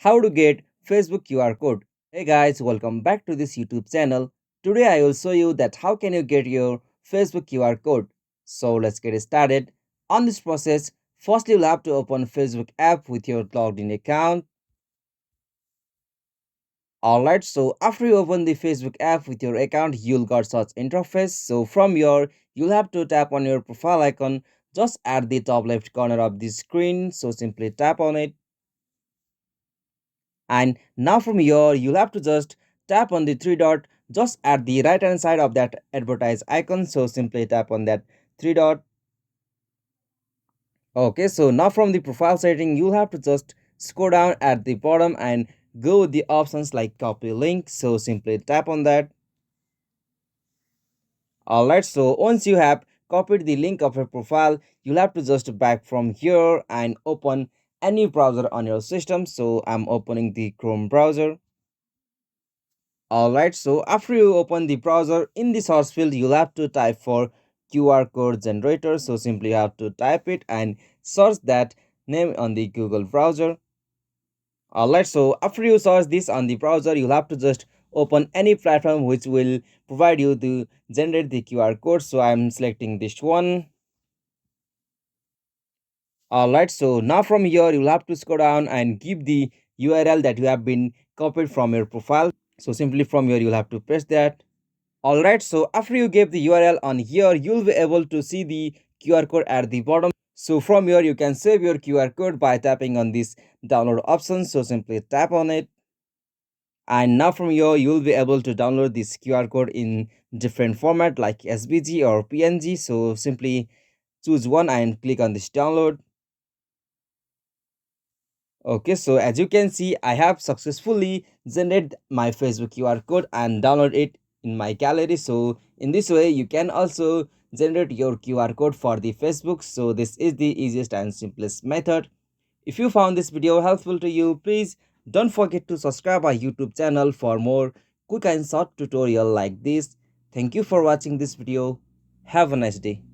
How to get Facebook QR code. Hey guys, welcome back to this YouTube channel. Today I will show you that how can you get your Facebook QR code. So let's get started. On this process, firstly you'll have to open Facebook app with your logged in account. Alright, so after you open the Facebook app with your account, you'll got such interface. So from here, you'll have to tap on your profile icon just at the top left corner of the screen. So simply tap on it. And now from here you'll have to just tap on the three dot just at the right hand side of that advertise icon, so simply tap on that three dot. Okay, so now from the profile setting you'll have to just scroll down at the bottom and go with the options like copy link, so simply tap on that. Alright, so once you have copied the link of your profile, you'll have to just back from here and open any browser on your system. So I'm opening the Chrome browser. Alright, so after you open the browser, in the source field, you'll have to type for QR code generator. So simply have to type it and search that name on the Google browser. Alright, so after you search this on the browser, you'll have to just open any platform which will provide you to generate the QR code. So I'm selecting this one. Alright, so now from here, you'll have to scroll down and give the URL that you have been copied from your profile. So simply from here, you'll have to paste that. Alright, so after you give the URL on here, you'll be able to see the QR code at the bottom. So from here, you can save your QR code by tapping on this download option. So simply tap on it. And now from here, you'll be able to download this QR code in different format like SVG or PNG. So simply choose one and click on this download. Okay, so as you can see, I have successfully generated my Facebook QR code and download it in my gallery. So in this way, you can also generate your QR code for the Facebook. So this is the easiest and simplest method. If you found this video helpful to you, please don't forget to subscribe our YouTube channel for more quick and short tutorial like this. Thank you for watching this video. Have a nice day.